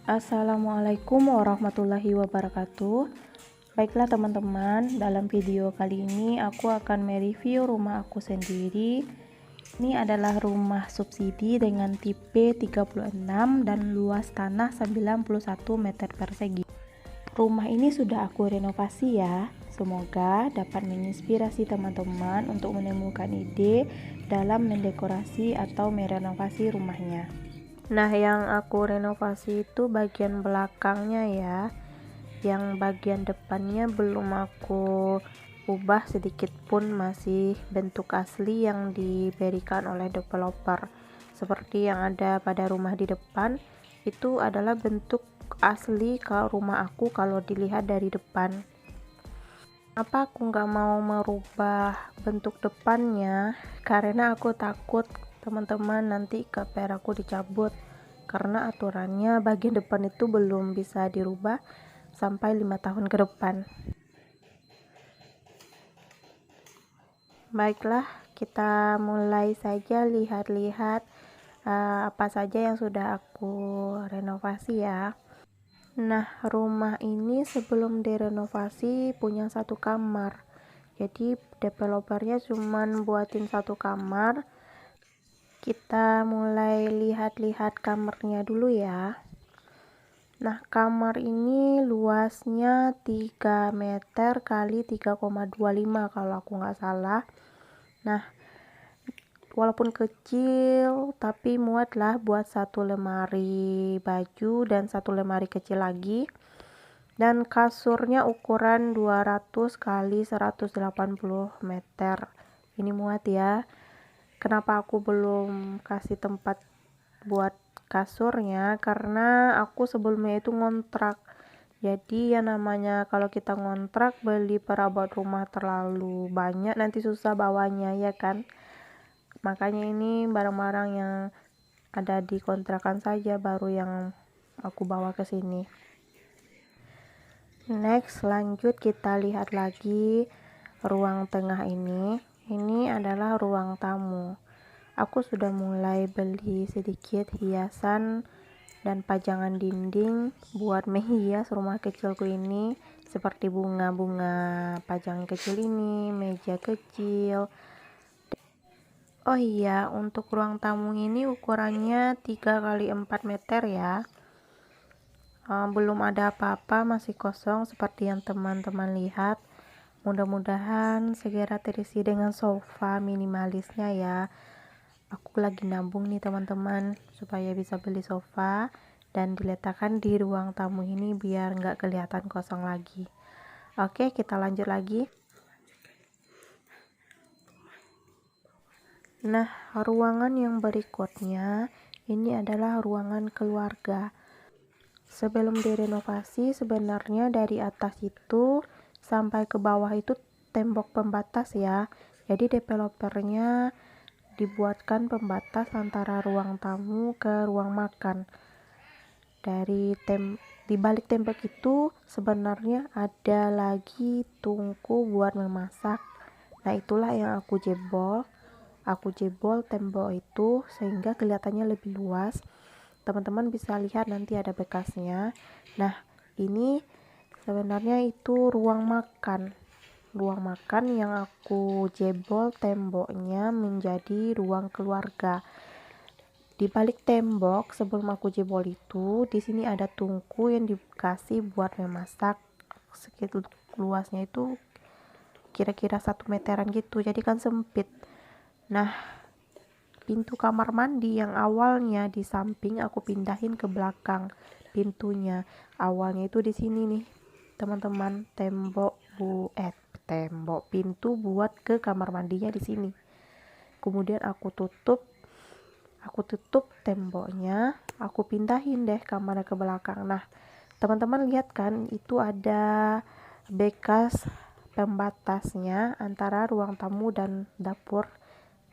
Assalamualaikum warahmatullahi wabarakatuh. Baiklah teman-teman, dalam video kali ini aku akan mereview rumah aku sendiri. Ini adalah rumah subsidi dengan tipe 36 dan luas tanah 91 meter persegi. Rumah ini sudah aku renovasi ya. Semoga dapat menginspirasi teman-teman untuk menemukan ide dalam mendekorasi atau merenovasi rumahnya. Nah, yang aku renovasi itu bagian belakangnya ya. Yang bagian depannya belum aku ubah sedikit pun, masih bentuk asli yang diberikan oleh developer. Seperti yang ada pada rumah di depan, itu adalah bentuk asli ke rumah aku kalau dilihat dari depan. Apa aku nggak mau merubah bentuk depannya? Karena aku takut teman-teman nanti KPR aku dicabut, karena aturannya bagian depan itu belum bisa dirubah sampai 5 tahun ke depan. Baiklah, kita mulai saja lihat-lihat apa saja yang sudah aku renovasi ya. Nah, rumah ini sebelum direnovasi punya satu kamar. Jadi developernya cuman buatin satu kamar. Kita mulai lihat-lihat kamarnya dulu ya. Nah, kamar ini luasnya 3 meter kali 3,25 kalau aku nggak salah. Nah, walaupun kecil tapi muatlah buat satu lemari baju dan satu lemari kecil lagi. Dan kasurnya ukuran 200 kali 180 meter. Ini muat ya. Kenapa aku belum kasih tempat buat kasurnya? Karena aku sebelumnya itu ngontrak. Jadi yang namanya kalau kita ngontrak beli perabot rumah terlalu banyak, nanti susah bawanya ya kan. Makanya ini barang-barang yang ada di kontrakan saja baru yang aku bawa ke sini. Next, lanjut kita lihat lagi ruang tengah ini. Ini adalah ruang tamu. Aku sudah mulai beli sedikit hiasan dan pajangan dinding buat menghias rumah kecilku ini, seperti bunga-bunga pajangan kecil ini, meja kecil. Oh iya, untuk ruang tamu ini ukurannya 3 kali 4 meter ya. Belum ada apa-apa, masih kosong seperti yang teman-teman lihat. Mudah-mudahan segera terisi dengan sofa minimalisnya ya. Aku lagi nabung nih teman-teman supaya bisa beli sofa dan diletakkan di ruang tamu ini biar nggak kelihatan kosong lagi. Oke, kita lanjut lagi. Nah, ruangan yang berikutnya ini adalah ruangan keluarga. Sebelum direnovasi, sebenarnya dari atas itu sampai ke bawah itu tembok pembatas ya. Jadi developernya dibuatkan pembatas antara ruang tamu ke ruang makan. Di balik tembok itu sebenarnya ada lagi tungku buat memasak. Nah, itulah yang aku jebol. Aku jebol tembok itu sehingga kelihatannya lebih luas. Teman-teman bisa lihat nanti ada bekasnya. Nah, ini sebenarnya itu ruang makan yang aku jebol temboknya menjadi ruang keluarga. Di balik tembok sebelum aku jebol itu, di sini ada tungku yang dikasih buat memasak. Segitu luasnya itu kira-kira 1 meteran gitu, jadi kan sempit. Nah, pintu kamar mandi yang awalnya di samping aku pindahin ke belakang pintunya. Awalnya itu di sini nih, teman-teman, pintu buat ke kamar mandinya di sini. Kemudian aku tutup temboknya, aku pindahin deh kamarnya ke belakang. Nah, teman-teman lihat kan, itu ada bekas pembatasnya antara ruang tamu dan dapur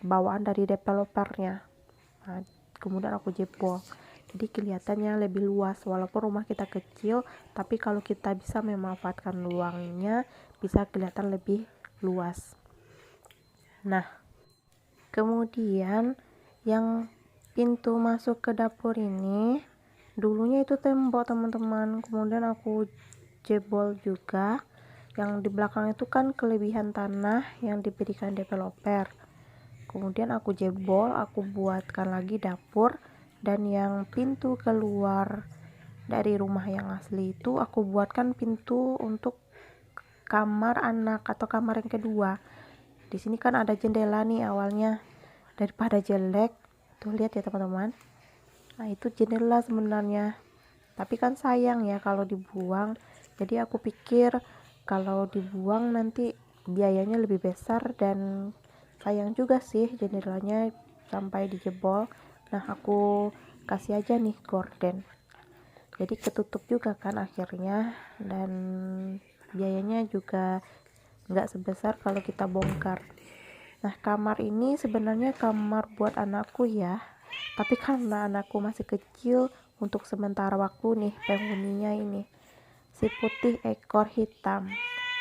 bawaan dari developernya. Nah, kemudian aku jebol, jadi kelihatannya lebih luas. Walaupun rumah kita kecil, tapi kalau kita bisa memanfaatkan ruangnya bisa kelihatan lebih luas. Nah, kemudian yang pintu masuk ke dapur ini dulunya itu tembok teman-teman, kemudian aku jebol juga. Yang di belakang itu kan kelebihan tanah yang diberikan developer, kemudian aku jebol, aku buatkan lagi dapur, dan yang pintu keluar dari rumah yang asli itu aku buatkan pintu untuk kamar anak atau kamar yang kedua. Di sini kan ada jendela nih awalnya, daripada jelek tuh, lihat ya teman-teman. Nah itu jendela sebenarnya, tapi kan sayang ya kalau dibuang, jadi aku pikir kalau dibuang nanti biayanya lebih besar dan sayang juga sih jendelanya sampai dijebol. Nah aku kasih aja nih gorden, jadi ketutup juga kan akhirnya, dan biayanya juga nggak sebesar kalau kita bongkar. Nah kamar ini sebenarnya kamar buat anakku ya, tapi karena anakku masih kecil, untuk sementara waktu nih penghuninya ini si putih ekor hitam,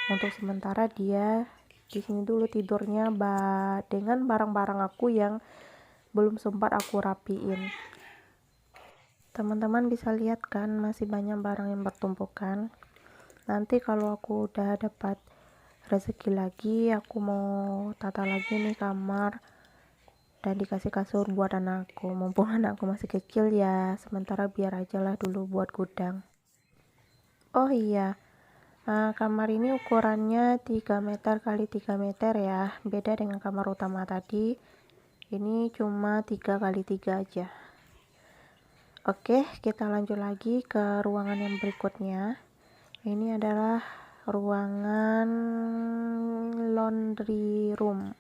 untuk sementara dia di sini dulu tidurnya dengan barang-barang aku yang belum sempat aku rapiin. Teman-teman bisa lihat kan masih banyak barang yang bertumpukan. Nanti kalau aku udah dapat rezeki lagi, aku mau tata lagi nih kamar dan dikasih kasur buat anakku, mumpung anakku masih kecil ya, sementara biar aja lah dulu buat gudang. Oh iya, kamar ini ukurannya 3 meter kali 3 meter ya, beda dengan kamar utama tadi. Ini cuma 3 kali 3 aja. Oke, kita lanjut lagi ke ruangan yang berikutnya. Ini adalah ruangan laundry room,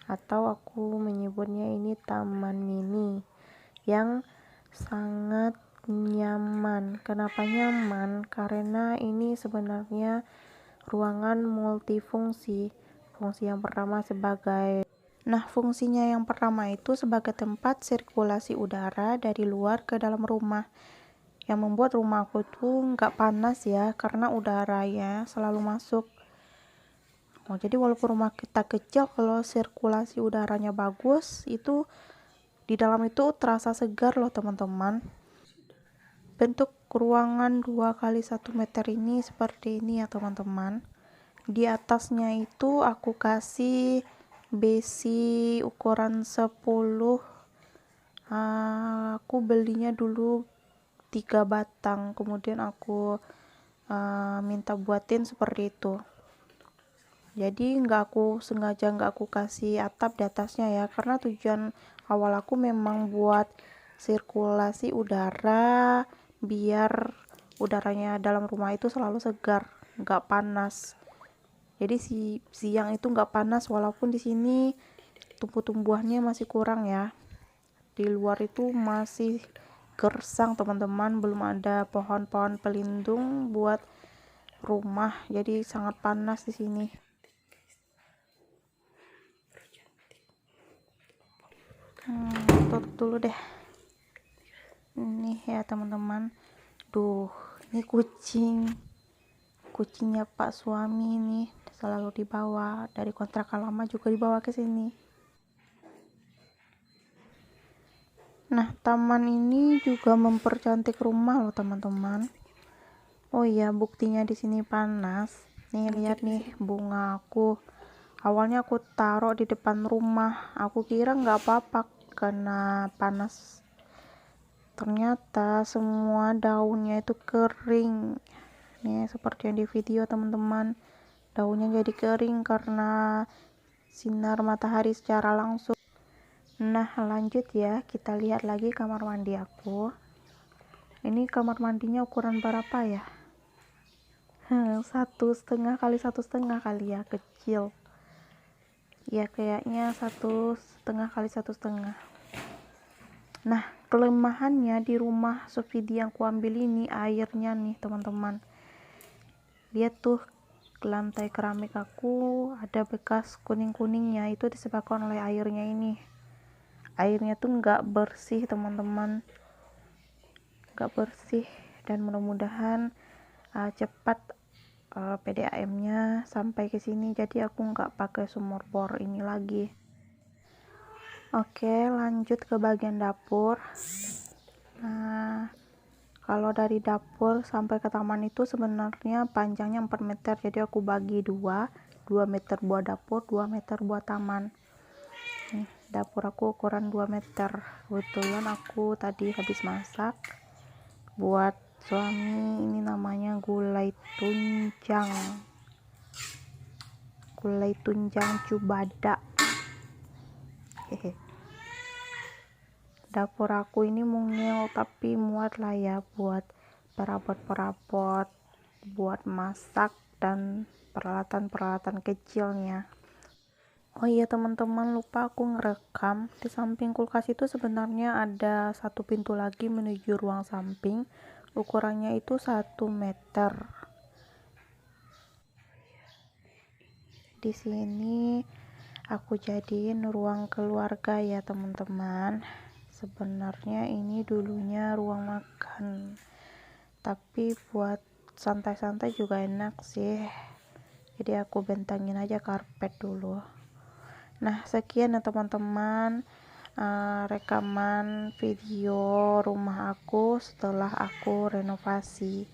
atau aku menyebutnya ini taman mini yang sangat nyaman. Kenapa nyaman? Karena ini sebenarnya ruangan multifungsi. Fungsinya yang pertama itu sebagai tempat sirkulasi udara dari luar ke dalam rumah, yang membuat rumahku tuh nggak panas ya, karena udaranya selalu masuk. Jadi walaupun rumah kita kecil, kalau sirkulasi udaranya bagus, itu di dalam itu terasa segar loh teman-teman. Bentuk ruangan 2 kali 1 meter ini seperti ini ya teman-teman. Di atasnya itu aku kasih besi ukuran 10. Aku belinya dulu 3 batang, kemudian aku minta buatin seperti itu. Jadi sengaja nggak aku kasih atap di atasnya ya, karena tujuan awal aku memang buat sirkulasi udara, biar udaranya dalam rumah itu selalu segar, nggak panas. Jadi siang itu nggak panas, walaupun di sini tumbuh-tumbuhannya masih kurang ya. Di luar itu masih gersang teman-teman, belum ada pohon-pohon pelindung buat rumah, jadi sangat panas di sini. Tutup dulu deh. Ini ya teman-teman. Ini kucingnya Pak suami nih, selalu dibawa dari kontrakan lama juga dibawa ke sini. Nah, taman ini juga mempercantik rumah loh teman-teman. Oh iya, buktinya di sini panas. Nih lihat nih bunga aku. Awalnya aku taruh di depan rumah. Aku kira nggak apa-apa karena panas. Ternyata semua daunnya itu kering. Nih seperti yang di video teman-teman. Daunnya jadi kering karena sinar matahari secara langsung. Nah lanjut ya, kita lihat lagi kamar mandi aku. Ini kamar mandinya ukuran berapa ya? 1,5 kali 1,5 kali ya, kecil ya, kayaknya 1,5 kali 1,5. Nah kelemahannya di rumah subsidi yang kuambil ini airnya nih teman-teman. Lihat tuh, lantai keramik aku ada bekas kuning-kuningnya, itu disebabkan oleh airnya ini. Airnya tuh nggak bersih teman-teman, nggak bersih, dan mudah-mudahan cepat PDAM-nya sampai ke sini, jadi aku nggak pakai sumur bor ini lagi. Oke, lanjut ke bagian dapur. Nah, Kalau dari dapur sampai ke taman itu sebenarnya panjangnya 4 meter, jadi aku bagi 2 meter buat dapur, 2 meter buat taman. Nih, dapur aku ukuran 2 meter. Kebetulan aku tadi habis masak buat suami, ini namanya gulai tunjang cubada. Hehe. Dapur aku ini mungil tapi muat lah ya buat perabot-perabot, buat masak dan peralatan-peralatan kecilnya. Oh iya teman-teman, lupa aku ngerekam. Di samping kulkas itu sebenarnya ada satu pintu lagi menuju ruang samping. Ukurannya itu 1 meter. Di sini aku jadiin ruang keluarga ya teman-teman. Sebenarnya ini dulunya ruang makan, tapi buat santai-santai juga enak sih, jadi aku bentangin aja karpet dulu. Nah, sekian ya teman-teman, rekaman video rumah aku setelah aku renovasi.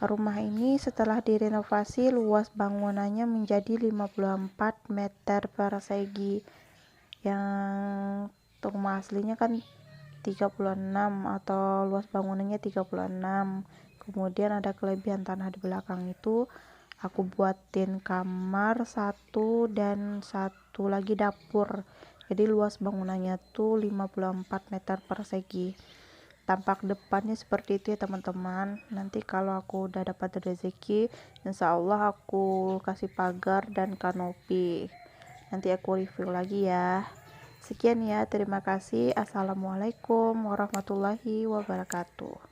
Rumah ini setelah direnovasi luas bangunannya menjadi 54 meter persegi, yang rumah aslinya kan 36 atau luas bangunannya 36. Kemudian ada kelebihan tanah di belakang itu aku buatin kamar satu dan satu lagi dapur, jadi luas bangunannya tuh 54 meter persegi. Tampak depannya seperti itu ya teman-teman. Nanti kalau aku udah dapat rezeki, insya Allah aku kasih pagar dan kanopi. Nanti aku review lagi ya. Sekian ya, terima kasih. Assalamualaikum warahmatullahi wabarakatuh.